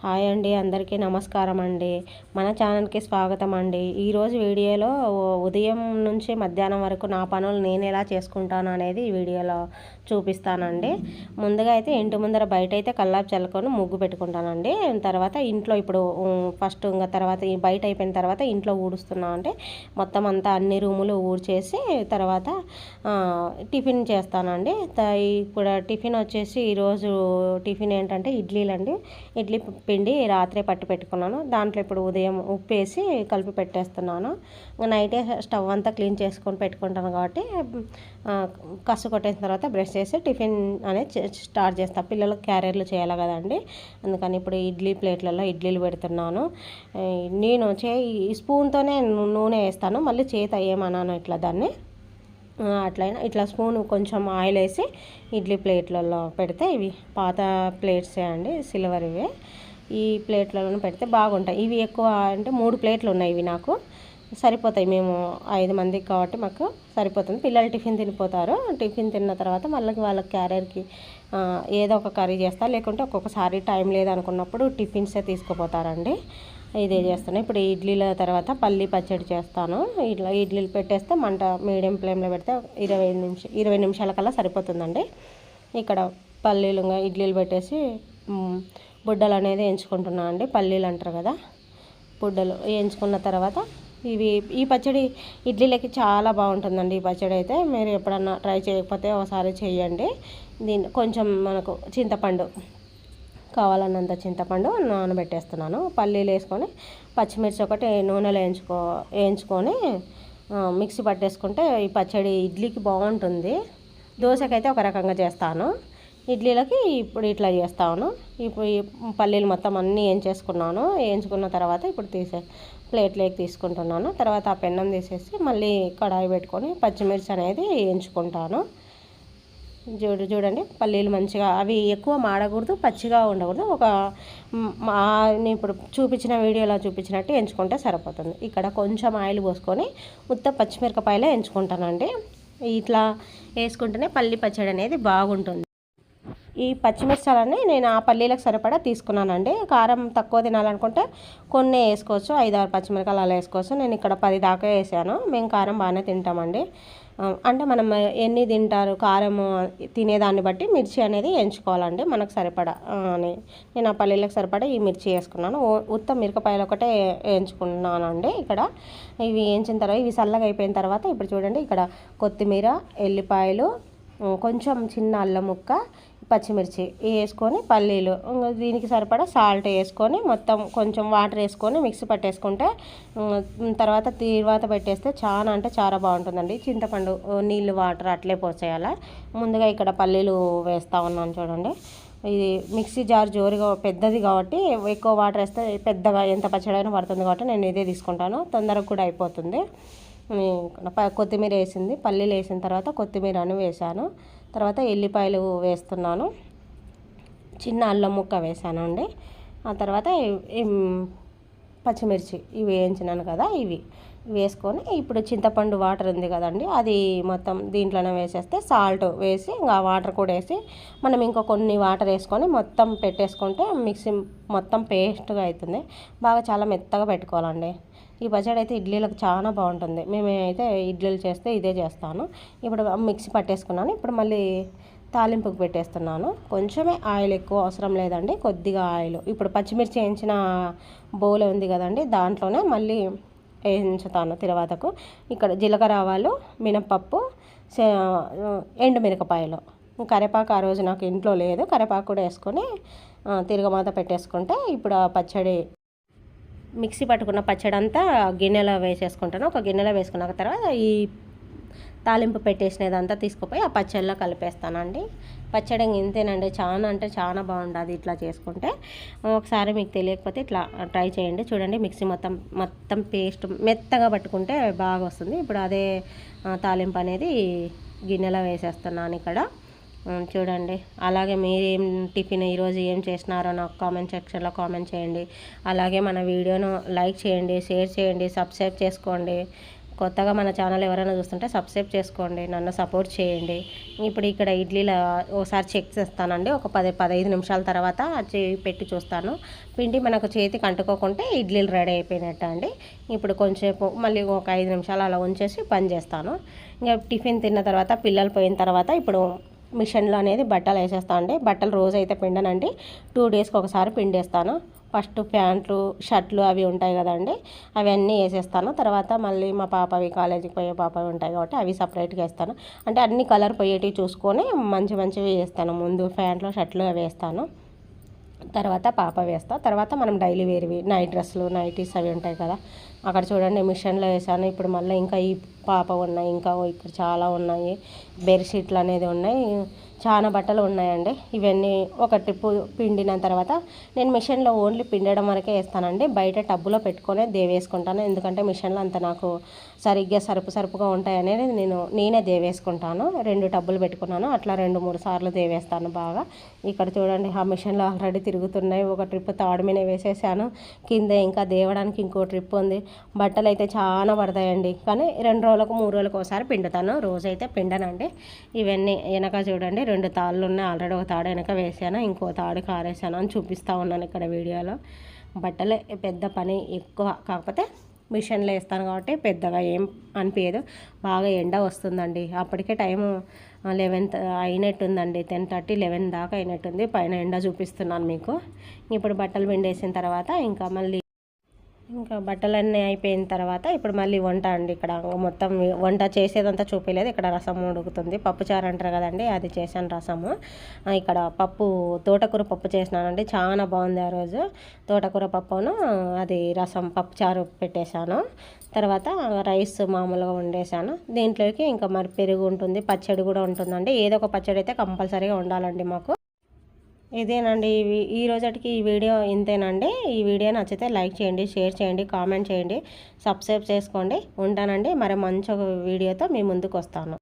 Hi అండి, అందరికీ నమస్కారం అండి. మన ఛానల్కి స్వాగతం అండి. ఈరోజు వీడియోలో ఉదయం నుంచి మధ్యాహ్నం వరకు నా పనులు నేను ఎలా చేసుకుంటాను అనేది ఈ వీడియోలో చూపిస్తానండి. ముందుగా అయితే ఇంటి ముందర బయట అయితే కల్లాపు చల్లుకొని ముగ్గు పెట్టుకుంటానండి. తర్వాత ఇంట్లో ఇప్పుడు ఫస్ట్ ఇంకా తర్వాత ఈ బయట అయిపోయిన తర్వాత ఇంట్లో ఊడుస్తున్నాను. అంటే మొత్తం అంతా అన్ని రూములు ఊడ్చేసి తర్వాత టిఫిన్ చేస్తానండి. ఇప్పుడు టిఫిన్ వచ్చేసి ఈరోజు టిఫిన్ ఏంటంటే ఇడ్లీలండి. ఇడ్లీ పిండి రాత్రే పట్టి పెట్టుకున్నాను. దాంట్లో ఇప్పుడు ఉదయం ఉప్పు వేసి కలిపి పెట్టేస్తున్నాను. నైటే స్టవ్ అంతా క్లీన్ చేసుకొని పెట్టుకుంటాను కాబట్టి కసు కొట్టేసిన తర్వాత బ్రష్ చేసి టిఫిన్ అనేది స్టార్ట్ చేస్తాను. పిల్లలకు క్యారియర్లు చేయాలి కదండి, అందుకని ఇప్పుడు ఇడ్లీ ప్లేట్లలో ఇడ్లీలు పెడుతున్నాను. నేను స్పూన్తోనే నూనె వేస్తాను, మళ్ళీ చేత ఏమన్నాను ఇట్లా దాన్ని అట్లయినా ఇట్లా స్పూన్ కొంచెం ఆయిల్ వేసి ఇడ్లీ ప్లేట్లలో పెడితే ఇవి పాత ప్లేట్సే అండి, సిల్వర్ ఇవే. ఈ ప్లేట్లలో పెడితే బాగుంటాయి. ఇవి ఎక్కువ అంటే 3 ప్లేట్లు ఉన్నాయి, ఇవి నాకు సరిపోతాయి. మేము 5 మందికి కాబట్టి మాకు సరిపోతుంది. పిల్లలు టిఫిన్ తినిపోతారు. టిఫిన్ తిన్న తర్వాత మళ్ళీ వాళ్ళ క్యారియర్కి ఏదో ఒక కర్రీ చేస్తా, లేకుంటే ఒక్కొక్కసారి టైం లేదనుకున్నప్పుడు టిఫిన్సే తీసుకుపోతారండి. ఇదే చేస్తాను. ఇప్పుడు ఇడ్లీల తర్వాత పల్లి పచ్చడి చేస్తాను. ఇట్లా ఇడ్లీలు పెట్టేస్తే మంట మీడియం ఫ్లేమ్లో పెడితే 20 నిమిషాల కల్లా సరిపోతుందండి. ఇక్కడ పల్లీలు ఇడ్లీలు పెట్టేసి బుడ్డలు అనేది వేయించుకుంటున్నాను అండి. పల్లీలు అంటారు కదా, బుడ్డలు వేయించుకున్న తర్వాత ఈ పచ్చడి ఇడ్లీలకి చాలా బాగుంటుందండి. ఈ పచ్చడి అయితే మీరు ఎప్పుడన్నా ట్రై చేయకపోతే ఒకసారి చేయండి. కొంచెం మనకు చింతపండు కావాలన్నంత చింతపండు నానబెట్టేస్తున్నాను. పల్లీలు వేసుకొని పచ్చిమిర్చి ఒకటి నూనెలో వేయించుకొని మిక్సీ పట్టేసుకుంటే ఈ పచ్చడి ఇడ్లీకి బాగుంటుంది. దోశకైతే ఒక రకంగా చేస్తాను, ఇడ్లీలకి ఇప్పుడు ఇట్లా చేస్తాను. ఇప్పుడు ఈ పల్లీలు మొత్తం అన్నీ వేయించుకున్న తర్వాత ఇప్పుడు ప్లేట్లోకి తీసుకుంటున్నాను. తర్వాత ఆ పెన్నం తీసేసి మళ్ళీ కడాయి పెట్టుకొని పచ్చిమిర్చి అనేది వేయించుకుంటాను. చూడండి, పల్లీలు మంచిగా అవి ఎక్కువ మాడకూడదు, పచ్చిగా ఉండకూడదు. నేను ఇప్పుడు చూపించిన వీడియోలో చూపించినట్టు ఎంచుకుంటే సరిపోతుంది. ఇక్కడ కొంచెం ఆయిల్ పోసుకొని పచ్చిమిరపకాయలే ఎంచుకుంటానండి. ఇట్లా వేసుకుంటేనే పల్లి పచ్చడి అనేది బాగుంటుంది. ఈ పచ్చిమిర్చాలని నేను ఆ పల్లీలకు సరిపడా తీసుకున్నానండి. కారం తక్కువ తినాలనుకుంటే కొన్ని వేసుకోవచ్చు, 5-6 పచ్చిమిరపకాయలు అలా వేసుకోవచ్చు. నేను ఇక్కడ 10 దాకా వేసాను. మేము కారం బాగానే తింటామండి. అంటే మనం ఎన్ని తింటారు కారం తినేదాన్ని బట్టి మిర్చి అనేది ఎంచుకోవాలండి, మనకు సరిపడా అని. నేను ఆ పల్లీలకు సరిపడా ఈ మిర్చి వేసుకున్నాను. మిరపకాయలు ఒకటే వేయించుకున్నానండి. ఇక్కడ ఇవి వేయించిన తర్వాత ఇవి చల్లగా అయిపోయిన తర్వాత ఇప్పుడు చూడండి, ఇక్కడ కొత్తిమీర, ఎల్లిపాయలు, కొంచెం చిన్న అల్లం ముక్క, పచ్చిమిర్చి వేసుకొని పల్లీలు, దీనికి సరిపడా సాల్ట్ వేసుకొని మొత్తం కొంచెం వాటర్ వేసుకొని మిక్సీ పట్టేసుకుంటే తర్వాత పెట్టేస్తే చాలా అంటే చాలా బాగుంటుందండి. చింతపండు నీళ్ళు వాటర్ అట్లే పోసేయాలి. ముందుగా ఇక్కడ పల్లీలు వేస్తూ ఉన్నాను చూడండి. ఇది మిక్సీ జార్ జోరుగా పెద్దది కాబట్టి ఎక్కువ వాటర్ వేస్తే పెద్దగా ఎంత పచ్చడైనా పడుతుంది కాబట్టి నేను ఇదే తీసుకుంటాను, తొందరగా కూడా అయిపోతుంది. కొత్తిమీర వేసింది, పల్లీలు వేసిన తర్వాత కొత్తిమీరను వేసాను. తర్వాత ఎల్లిపాయలు వేస్తున్నాను, చిన్న అల్లం ముక్క వేసాను అండి. ఆ తర్వాత పచ్చిమిర్చి ఇవి వేయించినాను కదా, ఇవి వేసుకొని ఇప్పుడు చింతపండు వాటర్ ఉంది కదండి, అది మొత్తం దీంట్లోనే వేసేస్తే సాల్ట్ వేసి ఇంకా వాటర్ కూడా వేసి మనం ఇంకా కొన్ని వాటర్ వేసుకొని మొత్తం పెట్టేసుకుంటే మిక్సీ మొత్తం పేస్ట్గా అవుతుంది. బాగా చాలా మెత్తగా పెట్టుకోవాలండి. ఈ పచ్చడి అయితే ఇడ్లీలకు చాలా బాగుంటుంది. మేమైతే ఇడ్లీలు చేస్తే ఇదే చేస్తాను. ఇప్పుడు మిక్సీ పట్టేసుకున్నాను. ఇప్పుడు మళ్ళీ తాలింపుకి పెట్టేస్తున్నాను. కొంచెమే ఆయిల్, ఎక్కువ అవసరం లేదండి, కొద్దిగా ఆయిల్. ఇప్పుడు పచ్చిమిర్చి వేయించిన బౌల్ ఉంది కదండి, దాంట్లోనే మళ్ళీ వేయించుతాను తర్వాతకు. ఇక్కడ జీలకర్ర, ఆవాలు, మినపప్పు, ఎండుమిరపకాయలు, కరివేపాకు ఆ రోజు నాకు ఇంట్లో లేదు, కరివేపాకు కూడా వేసుకొని తిరగమాత పెట్టేసుకుంటే ఇప్పుడు ఆ పచ్చడి మిక్సీ పట్టుకున్న పచ్చడి అంతా గిన్నెలో వేసేసుకుంటాను. ఒక గిన్నెలో వేసుకున్న తర్వాత ఈ తాలింపు పెట్టేసినదంతా తీసుకుపోయి ఆ పచ్చడిలో కలిపేస్తానండి. పచ్చడి ఇంతేనండి, చాలా అంటే చాలా బాగుంటుంది ఇట్లా చేసుకుంటే. ఒకసారి మీకు తెలియకపోతే ఇట్లా ట్రై చేయండి. చూడండి, మిక్సీ మొత్తం పేస్ట్ మెత్తగా పట్టుకుంటే బాగా వస్తుంది. ఇప్పుడు అదే తాలింపు అనేది గిన్నెలో వేసేస్తున్నాను ఇక్కడ. చూడండి, అలాగే మీరేం టిఫిన్ ఈరోజు ఏం చేసినారో నాకు కామెంట్ సెక్షన్లో కామెంట్ చేయండి. అలాగే మన వీడియోను లైక్ చేయండి, షేర్ చేయండి, సబ్స్క్రైబ్ చేసుకోండి. కొత్తగా మన ఛానల్ ఎవరైనా చూస్తుంటే సబ్స్క్రైబ్ చేసుకోండి, నన్ను సపోర్ట్ చేయండి. ఇప్పుడు ఇక్కడ ఇడ్లీలు ఒకసారి చెక్ చేస్తానండి. ఒక 15 నిమిషాల తర్వాత పెట్టి చూస్తాను. పిండి మనకు చేతికి అంటుకోకుంటే ఇడ్లీలు రెడీ అయిపోయినట్టు అండి. ఇప్పుడు కొంచెంసేపు మళ్ళీ ఒక 5 నిమిషాలు అలా ఉంచేసి పని చేస్తాను. ఇంకా టిఫిన్ తిన్న తర్వాత పిల్లలు పోయిన తర్వాత ఇప్పుడు మిషన్లో అనేది బట్టలు వేసేస్తాను అండి. బట్టలు రోజు అయితే పిండనండి, 2 డేస్కి ఒకసారి పిండేస్తాను. ఫస్ట్ ప్యాంట్లు షర్ట్లు అవి ఉంటాయి కదండి, అవన్నీ వేసేస్తాను. తర్వాత మళ్ళీ మా పాపవి కాలేజీకి పోయే పాపవి ఉంటాయి కాబట్టి అవి సపరేట్గా వేస్తాను. అంటే అన్ని కలర్ పోయేటివి చూసుకొని మంచివి వేస్తాను. ముందు ప్యాంట్లు షర్ట్లు అవి వేస్తాను, తర్వాత పాప వేస్తా. తర్వాత మనం డైలీ వేర్వి నైట్ డ్రెస్సులు నైటీస్ అవి ఉంటాయి కదా, అక్కడ చూడండి మిషన్లో వేసాను. ఇప్పుడు మళ్ళీ ఇంకా ఈ పాప ఉన్నాయి, ఇంకా ఇక్కడ చాలా ఉన్నాయి, బెడ్షీట్లు అనేది ఉన్నాయి, చాలా బట్టలు ఉన్నాయండి. ఇవన్నీ ఒక ట్రిప్పు పిండిన తర్వాత నేను మిషన్లో ఓన్లీ పిండడం వరకే వేస్తానండి. బయట టబ్బులో పెట్టుకొని దేవేసుకుంటాను, ఎందుకంటే మిషన్లో అంత నాకు సరిగ్గా సరుపుగా ఉంటాయి అనేది నేనే దేవేసుకుంటాను. 2 టబ్బులు పెట్టుకున్నాను, అట్లా 2-3 సార్లు దేవేస్తాను బాగా. ఇక్కడ చూడండి ఆ మిషన్లో ఆల్రెడీ తిరుగుతున్నాయి. ఒక ట్రిప్ తాడు మీద వేసేసాను, కింద ఇంకా దేవడానికి ఇంకో ట్రిప్ ఉంది. బట్టలు అయితే చాలా పడతాయండి, కానీ 2 రోజులకు 3 రోజులకు ఒకసారి పిండుతాను, రోజైతే పిండనండి. ఇవన్నీ వెనక చూడండి 2 తాళ్ళు ఉన్నాయి, ఆల్రెడీ ఒక తాడు వెనక వేసాను, ఇంకో తాడు కారేసాను అని చూపిస్తూ ఉన్నాను ఇక్కడ వీడియోలో. బట్టలే పెద్ద పని ఎక్కువ, కాకపోతే మిషన్లో వేస్తాను కాబట్టి పెద్దగా ఏం అనిపించదు. బాగా ఎండ వస్తుందండి, అప్పటికే టైము 11 అయినట్టుందండి, 10:30 11 దాకా అయినట్టుంది. పైన ఎండ చూపిస్తున్నాను మీకు. ఇప్పుడు బట్టలు పిండేసిన తర్వాత ఇంకా బట్టలన్నీ అయిపోయిన తర్వాత ఇప్పుడు మళ్ళీ వంట అండి. ఇక్కడ మొత్తం వంట చేసేదంతా చూపించలేదు, ఇక్కడ రసం ఉడుకుతుంది. పప్పుచారు అంటారు కదండి, అది చేశాను రసము. ఇక్కడ తోటకూర పప్పు చేసినానండి, చాలా బాగుంది. ఆ రోజు తోటకూర పప్పును అది రసం పప్పుచారు పెట్టేశాను. తర్వాత రైస్ మామూలుగా వండేసాను. దీంట్లోకి ఇంకా మరి పెరుగు ఉంటుంది, పచ్చడి కూడా ఉంటుందండి. ఏదో ఒక పచ్చడి అయితే కంపల్సరీగా ఉండాలండి మాకు. ఇదేనండి ఈ రోజుకి ఈ వీడియో ఇంతేనండి. ఈ వీడియో నచ్చితే లైక్ చేయండి, షేర్ చేయండి, కామెంట్ చేయండి, సబ్స్క్రైబ్ చేసుకోండి. ఉంటానండి, మరి మంచి వీడియోతో మీ ముందుకు వస్తాను.